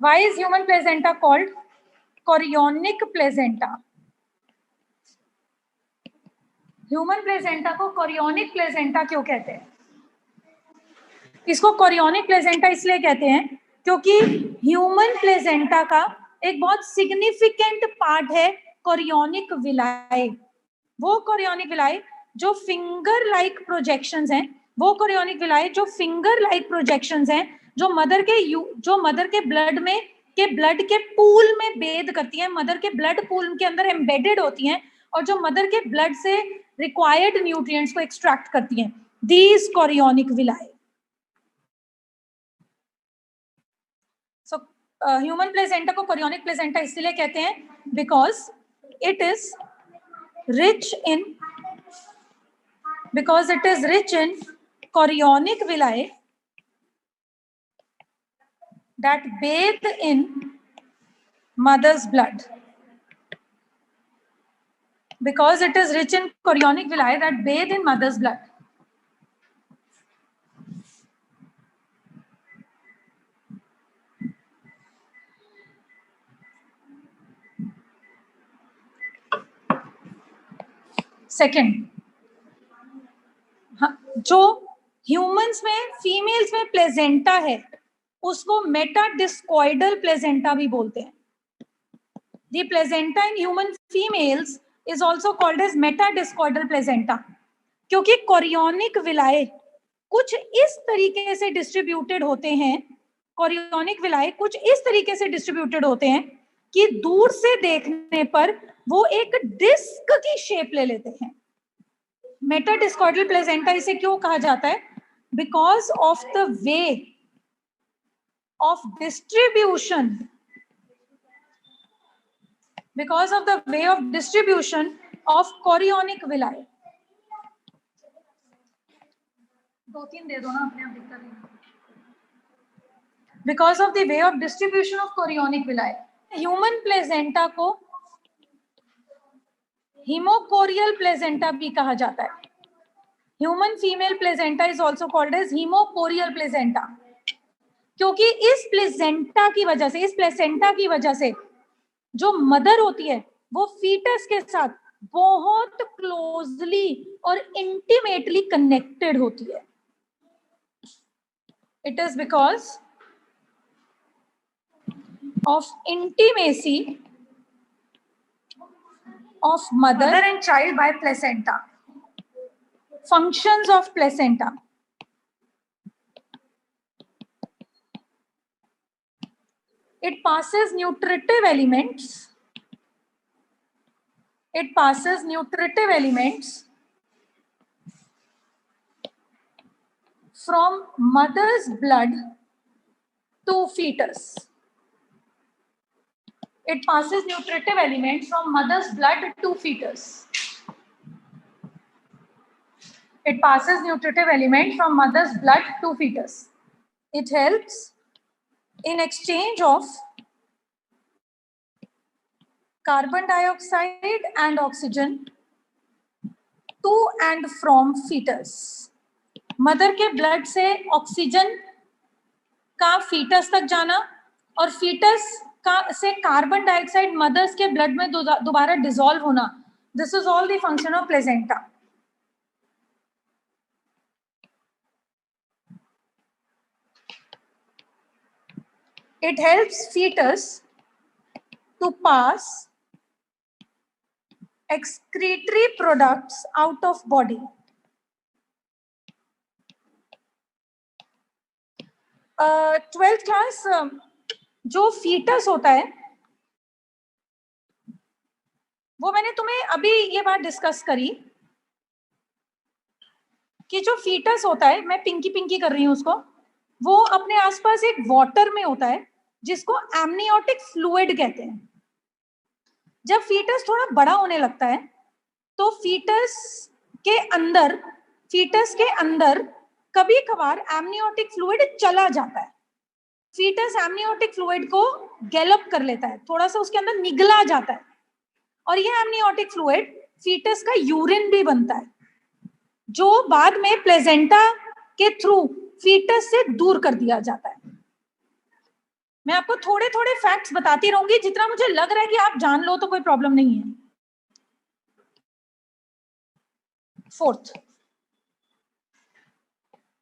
Why is human placenta called chorionic placenta? Human placenta को chorionic placenta क्यों कहते हैं? इसको कोरियोनिक प्लेसेंटा इसलिए कहते हैं क्योंकि ह्यूमन प्लेसेंटा का एक बहुत सिग्निफिकेंट पार्ट है कोरियोनिक विलाय। वो कोरियोनिक विलाय जो फिंगर लाइक प्रोजेक्शंस हैं, वो कोरियोनिक विलाय जो फिंगर लाइक प्रोजेक्शंस हैं, जो मदर के ब्लड के पूल में बेद करती हैं, मदर के ब्लड पूल के अंदर एम्बेडेड होती हैं और जो मदर के ब्लड से रिक्वायर्ड न्यूट्रिएंट्स को एक्सट्रैक्ट करती हैं, these chorionic विलाय। So human placenta को कोरियोनिक प्लेसेंटा इसलिए कहते हैं because it is rich in chorionic villi that bathe in mother's blood. Because it is rich in chorionic villi that bathe in mother's blood. Second, जो humans में females में placenta है उसको metadiscoidal placenta भी बोलते हैं। The placenta in human females is also called as metadiscoidal placenta, क्योंकि chorionic villi कुछ इस तरीके से डिस्ट्रीब्यूटेड होते हैं, कोरियोनिक विलाय कुछ इस तरीके से डिस्ट्रीब्यूटेड होते हैं कि दूर से देखने पर वो एक डिस्क की शेप ले लेते हैं। मेटाडिस्कॉइडल प्लेसेंटा इसे क्यों कहा जाता है? Because of the way of distribution of chorionic villi. 2-3 दे दो ना, अपने आप दिक्कत नहीं। Because of the way of distribution of chorionic villi, human placenta को हीमोकोरियल प्लेसेंटा भी कहा जाता है। Human female placenta is also called as haemochorial placenta, क्योंकि इस प्लेसेंटा की वजह से जो मदर होती है वो फीटस के साथ बहुत क्लोजली और इंटीमेटली कनेक्टेड होती है। It is because of intimacy of mother and child by placenta. Functions of placenta. It passes nutritive elements. From mother's blood to fetus. It passes nutritive elements from mother's blood to fetus. It passes nutritive elements from mother's blood to fetus. It helps in exchange of carbon dioxide and oxygen to and from fetus. Mother के blood से oxygen का fetus तक जाना और fetus से carbon dioxide mother's के blood में दोबारा डिसॉल्व होना, this is all the function of placenta. It helps fetus to pass excretory products out of body. 12th class जो फीटस होता है वो मैंने तुम्हें अभी ये बात डिस्कस करी कि जो फीटस होता है, मैं पिंकी कर रही हूं उसको, वो अपने आसपास एक वाटर में होता है जिसको एमनियोटिक फ्लूइड कहते हैं। जब फीटस थोड़ा बड़ा होने लगता है तो फीटस के अंदर कभी कभार एमनियोटिक फ्लूइड चला जाता है। फीटस एमनियोटिक फ्लूइड को गैलप कर लेता है, थोड़ा सा उसके अंदर निगला जाता है और ये एमनियोटिक फ्लूइड फीटस का यूरिन भी बनता है, जो बाद में प्लेसेंटा के थ्रू फीटस से दूर कर दिया जाता है। मैं आपको थोड़े थोड़े फैक्ट्स बताती रहूंगी, जितना मुझे लग रहा है कि आप जान लो तो कोई प्रॉब्लम नहीं है। फोर्थ,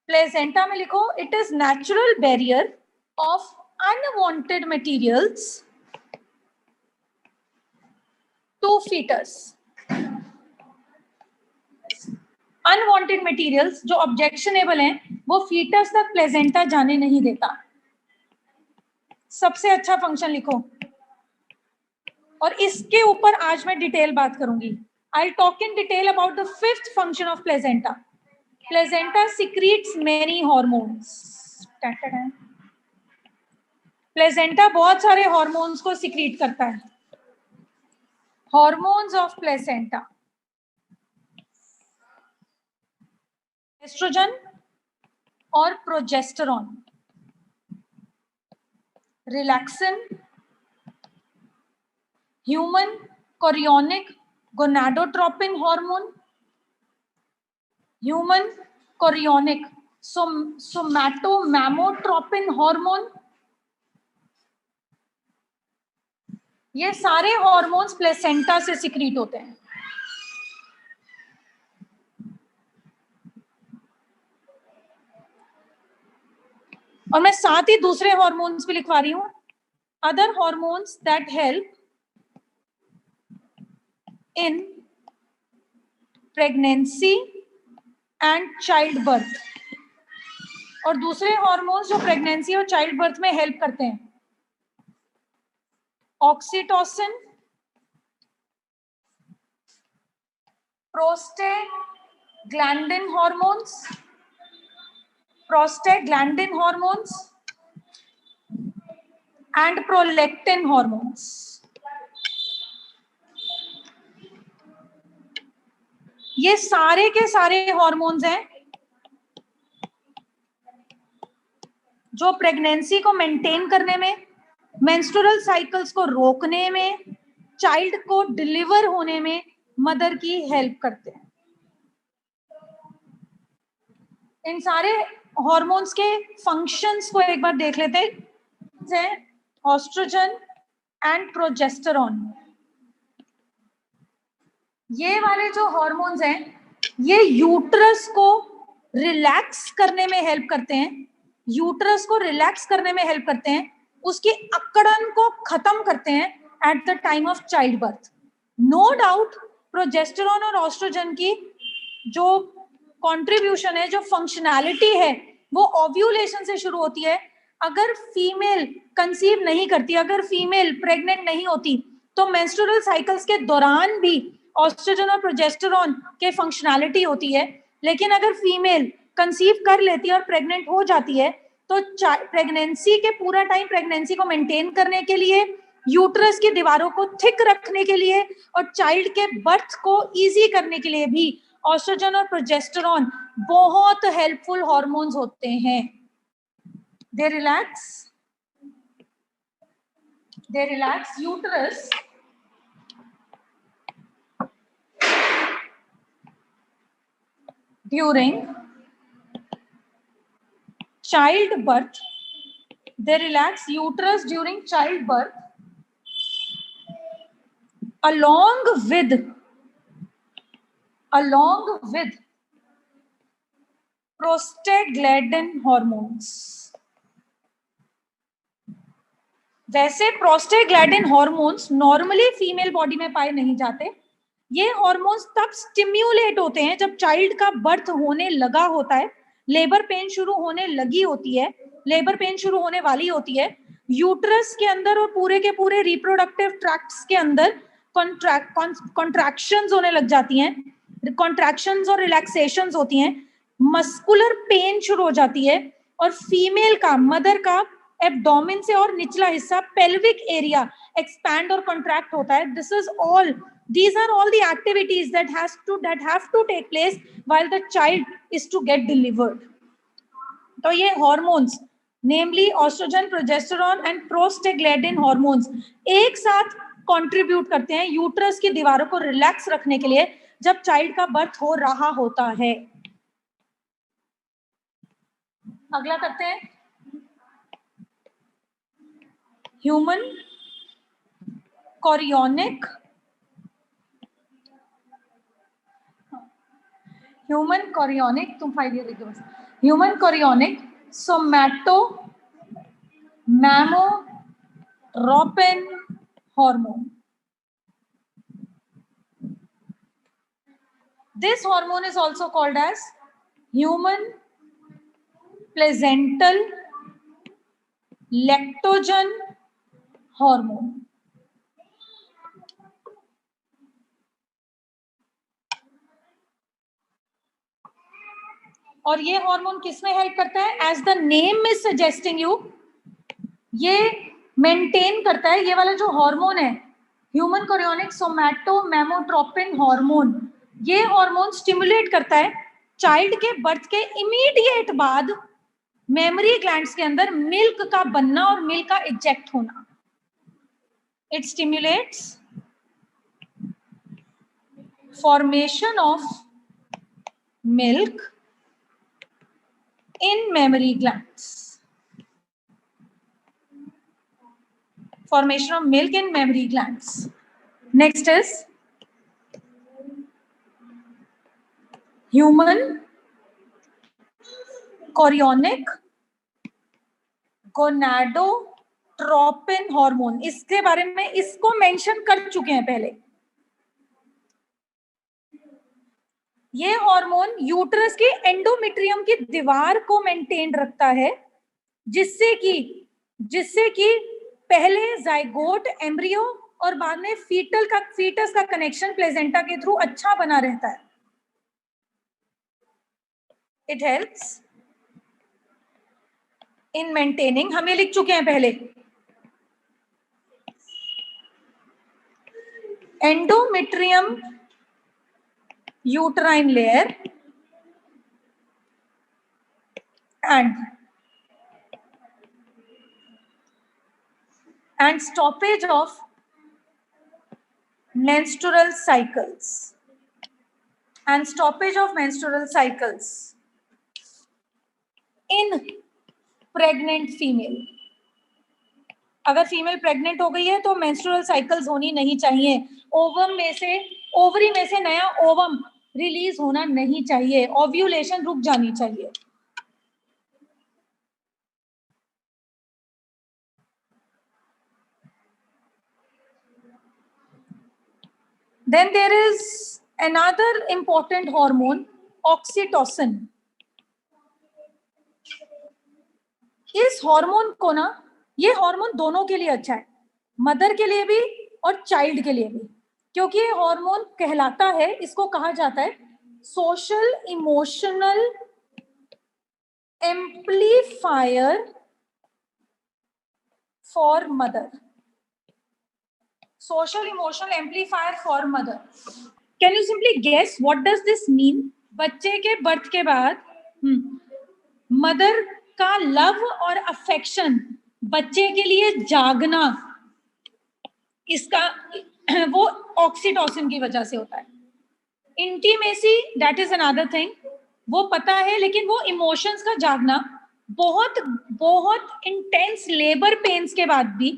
प्लेसेंटा में लिखो, it is natural barrier of unwanted materials to fetus. Unwanted materials जो ऑब्जेक्शनेबल हैं वो फीटस तक प्लेसेंटा जाने नहीं देता। सबसे अच्छा फंक्शन लिखो, और इसके ऊपर आज मैं डिटेल बात करूंगी। I'll talk in detail about the fifth function of placenta. Placenta secretes many hormones. Placenta बहुत सारे हॉर्मोन्स को सिक्रीट करता है। हॉर्मोन्स ऑफ प्लेसेंटा, एस्ट्रोजन और progesterone, relaxin, human chorionic gonadotropin hormone, human chorionic somatomammotropin hormone, ये सारे hormones placenta से secrete होते हैं। और मैं साथ ही दूसरे हार्मोन्स भी लिखवा रही हूं, other hormones that help in pregnancy and child birth, और दूसरे हार्मोन्स जो प्रेगनेंसी और चाइल्ड बर्थ में हेल्प करते हैं, oxytocin, prostaglandin hormones and prolactin hormones. ये सारे के सारे हार्मोन्स हैं जो प्रेगनेंसी को मेंटेन करने में, मेंस्ट्रुअल साइकिल्स को रोकने में, चाइल्ड को डिलीवर होने में मदर की हेल्प करते हैं। इन सारे हार्मोन्स के फंक्शंस को एक बार देख लेते हैं। एस्ट्रोजन एंड प्रोजेस्टेरॉन, ये वाले जो हार्मोन्स हैं ये यूट्रस को रिलैक्स करने में हेल्प करते हैं, यूट्रस को रिलैक्स करने में हेल्प करते हैं, उसकी अकड़न को खत्म करते हैं at the time of childbirth. No doubt progesterone और एस्ट्रोजन की जो कंट्रीब्यूशन है, जो फंक्शनैलिटी है, वो ओव्यूलेशन से शुरू होती है। अगर फीमेल कंसीव नहीं करती, अगर फीमेल प्रेग्नेंट नहीं होती, तो मेंस्ट्रुअल साइकिल्स के दौरान भी एस्ट्रोजन और प्रोजेस्टेरॉन के फंक्शनैलिटी होती है। लेकिन अगर फीमेल कंसीव कर लेती है और प्रेग्नेंट हो जाती है, तो प्रेगनेंसी के पूरा टाइम प्रेगनेंसी को मेंटेन करने के लिए, यूट्रस की दीवारों को थिक रखने के लिए और चाइल्ड के बर्थ को इजी करने के लिए भी एस्ट्रोजन और प्रोजेस्टेरॉन बहुत हेल्पफुल हार्मोन्स होते हैं। They relax uterus during childbirth. They relax uterus during childbirth along with prostaglandin hormones. वैसे prostaglandin hormones normally female body में पाए नहीं जाते। ये हार्मोन्स तब स्टिम्युलेट होते हैं जब चाइल्ड का बर्थ होने लगा होता है, लेबर पेन शुरू होने लगी होती है, लेबर पेन शुरू होने वाली होती है, यूट्रस के अंदर और पूरे के पूरे रिप्रोडक्टिव ट्रैक्ट्स के अंदर कॉन्ट्रैक्शंस होने लग जाती हैं, कॉन्ट्रैक्शंस और रिलैक्सेशंस होती हैं, मस्कुलर पेन शुरू हो जाती है, और फीमेल का, मदर का एब्डोमेन से और निचला हिस्सा पेल्विक एरिया एक्सपैंड और कॉन्ट्रैक्ट होता है। These are all the activities that have to take place while the child is to get delivered. तो ये hormones, namely estrogen, progesterone and prostaglandin hormones एक साथ कंट्रीब्यूट करते हैं यूट्रस की दीवारों को रिलैक्स रखने के लिए जब चाइल्ड का बर्थ हो रहा होता है। अगला करते हैं, ह्यूमन कोरियोनिक तुम फाइल लिख दो बस। Human chorionic somatomammotropin hormone. This hormone is also called as human placental lactogen hormone. और ये हार्मोन किसमें हेल्प करता है? As the name is suggesting you, ये मेंटेन करता है, ये वाला जो हार्मोन है human chorionic somatomammotropin hormone, ये हार्मोन स्टिमुलेट करता है चाइल्ड के बर्थ के इमीडिएट बाद मेमोरी ग्लैंड्स के अंदर मिल्क का बनना और मिल्क का इजेक्ट होना। It stimulates formation of milk in mammary glands. Formation of milk in mammary glands. Next is human chorionic gonadotropin hormone. इसके बारे में इसको मेंशन कर चुके हैं पहले। ये हार्मोन यूट्रस के एंडोमेट्रियम की दीवार को मेंटेन रखता है, जिससे कि पहले जाइगोट एम्ब्रियो और बाद में फीटस का कनेक्शन प्लेजेंटा के थ्रू अच्छा बना रहता है। इट हेल्प्स इन मेंटेनिंग, हम ये लिख चुके हैं पहले, endometrium uterine layer and stoppage of menstrual cycles in pregnant female. अगर फीमेल प्रेग्नेंट हो गई है तो मेंस्ट्रुअल साइकिल्स होनी नहीं चाहिए, ओवरी में से नया ओवम रिलीज होना नहीं चाहिए, ओव्यूलेशन रुक जानी चाहिए। Then there is another important hormone, oxytocin. इस हार्मोन को ना, ये हार्मोन दोनों के लिए अच्छा है, मदर के लिए भी और चाइल्ड के लिए भी, क्योंकि ये हार्मोन कहलाता है, इसको कहा जाता है social emotional amplifier for mother. Social emotional amplifier for mother. Can you simply guess what does this mean? बच्चे के बर्थ के बाद मदर का लव और अफेक्शन, बच्चे के लिए जागना, इसका वो ऑक्सीटोसिन की वजह से होता है। Intimacy that is another thing, वो पता है, लेकिन वो इमोशंस का जागना, बहुत बहुत इंटेंस लेबर पेन्स के बाद भी,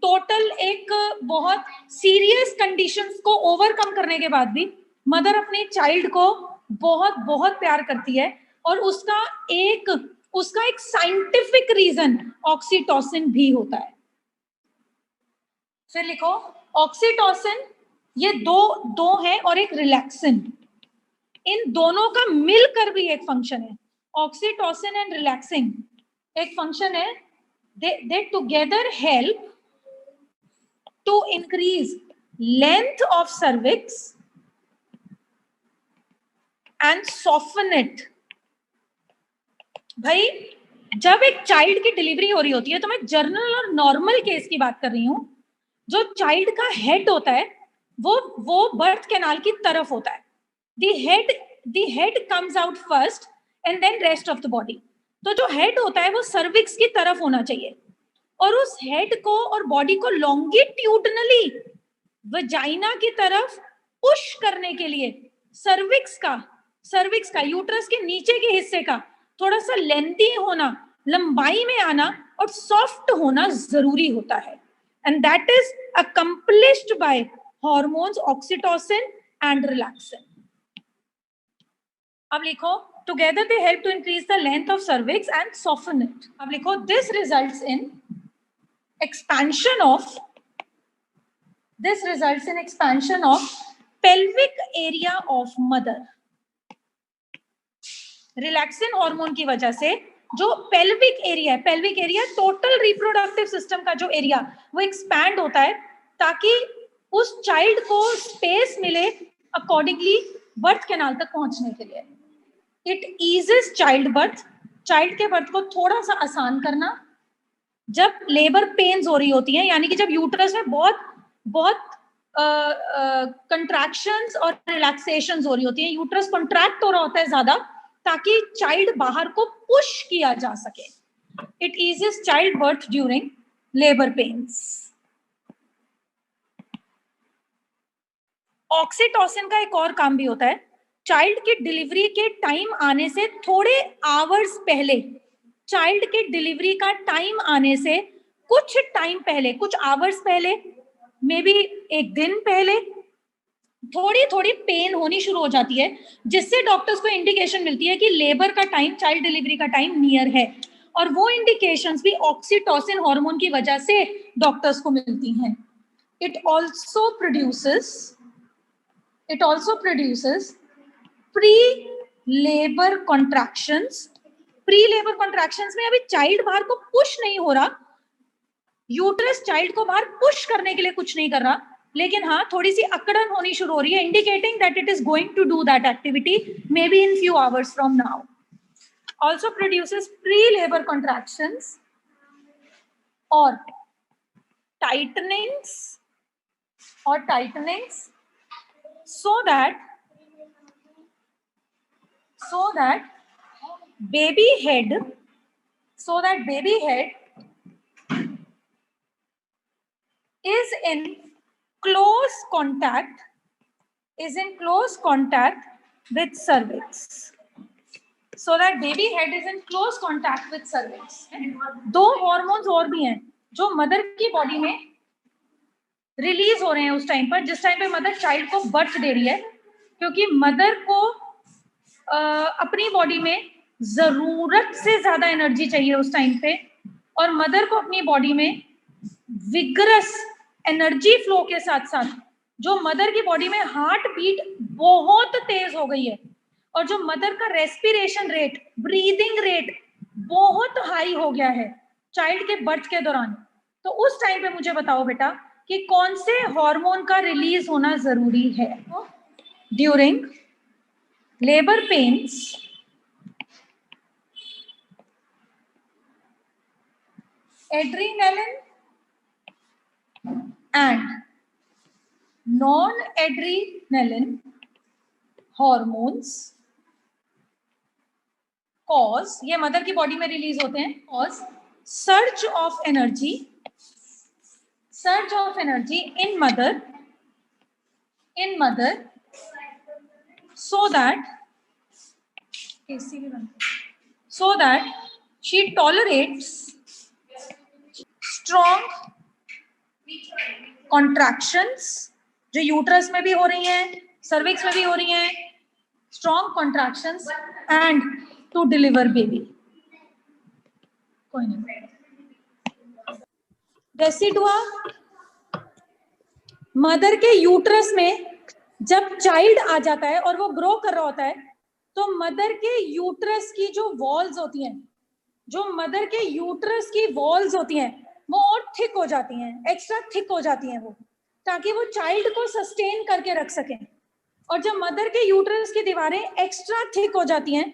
टोटल एक बहुत सीरियस कंडीशंस को ओवरकम करने के बाद भी मदर अपने चाइल्ड को बहुत बहुत प्यार करती है, और उसका एक साइंटिफिक रीजन ऑक्सीटोसिन भी होता है। फिर लिखो ऑक्सीटोसिन, ये दो है, और एक रिलैक्सिन, इन दोनों का मिलकर भी एक फंक्शन है। ऑक्सीटोसिन एंड रिलैक्सिन एक फंक्शन है, they together help to increase length of cervix and soften it. भाई जब एक चाइल्ड की डिलीवरी हो रही होती है, तो मैं जनरल और नॉर्मल केस की बात कर रही हूं, जो चाइल्ड का हेड होता है वो बर्थ कैनाल की तरफ होता है। the head comes out first and then rest of the body. तो जो हेड होता है वो सर्विक्स की तरफ होना चाहिए, और उस हेड को और बॉडी को लॉन्गिट्यूडनली वजाइना की तरफ पुश करने के लिए सर्विक्स का यूट्रस के नीचे के हिस्से का थोड़ा सा लेंथी होना, लंबाई में आना, और सॉफ्ट होना जरूरी होता है, and that is accomplished by hormones oxytocin and relaxin. अब लिखो, together they help to increase the length of cervix and soften it. अब लिखो, this results in expansion of pelvic area of mother. Relaxin hormone की वजह से जो pelvic area total reproductive system का जो एरिया वो एक्सपैंड होता है, ताकि उस चाइल्ड को स्पेस मिले अकॉर्डिंगली बर्थ कैनाल तक पहुंचने के लिए। इट ईजेस चाइल्ड के बर्थ को थोड़ा सा आसान करना। जब लेबर पेन्स हो रही होती हैं, यानी कि जब यूट्रस में बहुत कंट्रैक्शंस और रिलैक्सेशंस हो रही होती हैं, यूट्रस कॉन्ट्रैक्ट हो रहा होता है ज्यादा, ताकि चाइल्ड बाहर को पुश किया जा सके। It eases child birth during labour pains. Oxytocin का एक और काम भी होता है, चाइल्ड की डिलीवरी के टाइम आने से थोड़े आवर्स पहले, चाइल्ड के डिलीवरी का टाइम आने से कुछ टाइम पहले, कुछ आवर्स पहले, मे बी एक दिन पहले थोड़ी पेन होनी शुरू हो जाती है, जिससे डॉक्टर्स को इंडिकेशन मिलती है कि लेबर का टाइम, चाइल्ड डिलीवरी का टाइम नियर है। और वो इंडिकेशंस भी ऑक्सीटोसिन हार्मोन की वजह से डॉक्टर्स को मिलती हैं। It also produces pre labour contractions में अभी चाइल्ड बाहर को पुश नहीं हो रहा, यूट्रस चाइल्ड को बाहर पुश करने के लिए कुछ नहीं कर रहा, लेकिन हाँ थोड़ी सी अकड़न होनी शुरू हो रही है, indicating that it is going to do that activity maybe in few hours from now. Also produces pre labour contractions और tightenings so that baby head is in close contact with cervix. दो hormones और भी हैं जो mother की body में release हो रहे हैं उस टाइम पर, जिस टाइम पे मदर चाइल्ड को बर्थ दे रही है, क्योंकि मदर को अपनी बॉडी में जरूरत से ज्यादा एनर्जी चाहिए उस टाइम पे, और मदर को अपनी बॉडी में विगरस एनर्जी फ्लो के साथ साथ जो मदर की बॉडी में हार्ट बीट बहुत तेज हो गई है, और जो मदर का रेस्पिरेशन रेट, ब्रीदिंग रेट बहुत हाई हो गया है चाइल्ड के बर्थ के दौरान, तो उस टाइम पे मुझे बताओ बेटा कि कौन से हार्मोन का रिलीज होना जरूरी है during labour pens. Adrenaline and non adrenaline hormones cause, ये मदर की बॉडी में रिलीज होते हैं, cause surge of energy in mother so that she tolerates strong contractions जो यूट्रस में भी हो रही हैं, सर्विक्स में भी हो रही हैं, strong contractions and to deliver baby। कोई नहीं, डेसिडुआ मदर के यूट्रस में जब चाइल्ड आ जाता है और वो ग्रो कर रहा होता है, तो मदर के यूट्रस की जो वॉल्स होती हैं, वो और थिक हो जाती हैं, एक्स्ट्रा थिक हो जाती हैं वो, ताकि वो चाइल्ड को सस्टेन करके रख सकें। और जब मदर के यूट्रस की दीवारें एक्स्ट्रा थिक हो जाती हैं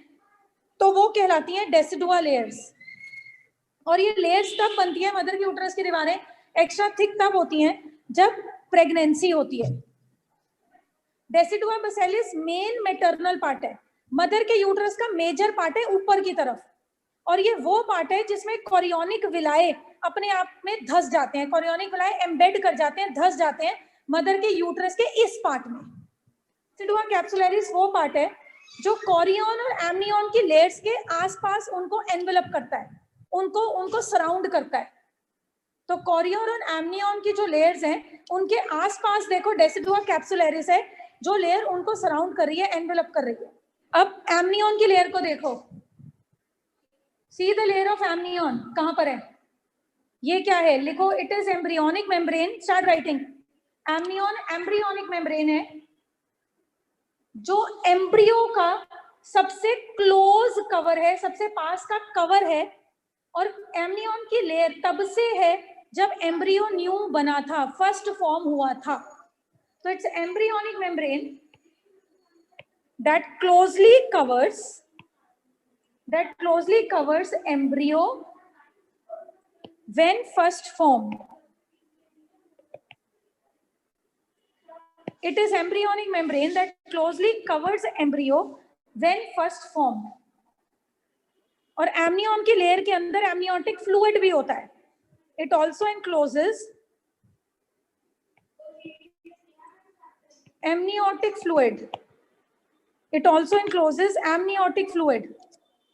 तो वो कहलाती हैं डेसिडुआ लेयर्स। और ये लेयर्स तब बनती है, मदर की यूट्रस की दीवारें एक्स्ट्रा थिक तब होती हैं जब प्रेगनेंसी होती है। डेसिडुआ बेसिलिस मेन मैटरनल पार्ट है, मदर के यूट्रस का मेजर पार्ट है ऊपर की तरफ, और ये वो पार्ट है जिसमें कोरियोनिक विलाए अपने आप में धस जाते हैं, कोरियोनिक विलाए एम्बेड कर जाते हैं, धस जाते हैं मदर के यूट्रस के इस पार्ट में। डेसिडुआ कैप्सुलरिस वो पार्ट है जो कोरियन और एमनियन की लेयर्स के आसपास उनको एनवेलप करता है, उनको सराउंड करता है। तो कोरियन और एमनियन की जो लेयर्स हैं उनके आसपास देखो डेसिडुआ कैप्सुलरिस है जो लेयर उनको सराउंड कर रही है, एनवेलप कर रही है। अब एमनियन की लेयर को देखो, see the layer of amnion कहां पर है, ये क्या है, लिखो it is embryonic membrane, start writing. Amnion embryonic membrane है जो एम्ब्रियो का सबसे क्लोज कवर है, सबसे पास का कवर है, और एमनियन की लेयर तब से है जब एम्ब्रियो न्यू बना था, फर्स्ट फॉर्म हुआ था। तो it's embryonic membrane that closely covers embryo when first formed. It is embryonic membrane that closely covers embryo when first formed. और एमनियन की लेयर के अंदर एमनियोटिक फ्लूइड भी होता है। It also encloses amniotic fluid. It also encloses amniotic fluid.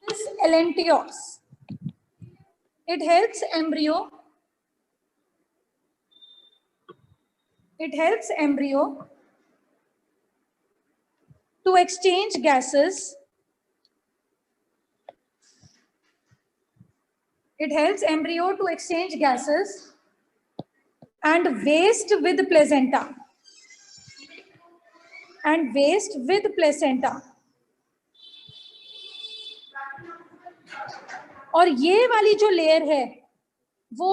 This elenteos. It helps embryo to exchange gases. It helps embryo to exchange gases and waste with placenta. और ये वाली जो layer है वो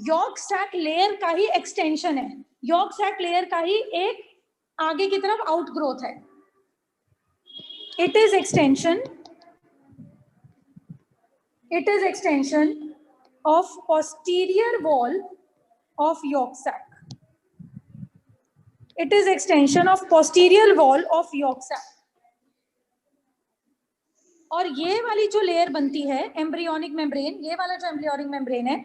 York sac layer का ही extension है, York sac layer का ही एक आगे की तरफ आउटग्रोथ है। It is extension of posterior wall of yolk sac. It is extension of posterior wall of yolk sac. और ये वाली जो लेयर बनती है एम्ब्रियोनिक मेम्ब्रेन, ये वाला जो एम्ब्रियोनिक मेम्ब्रेन है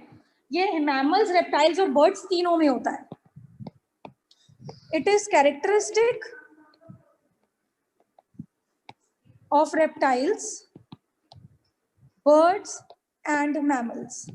ये मैमल्स, रेप्टाइल्स और बर्ड्स तीनों में होता है। It is characteristic of reptiles, birds and mammals.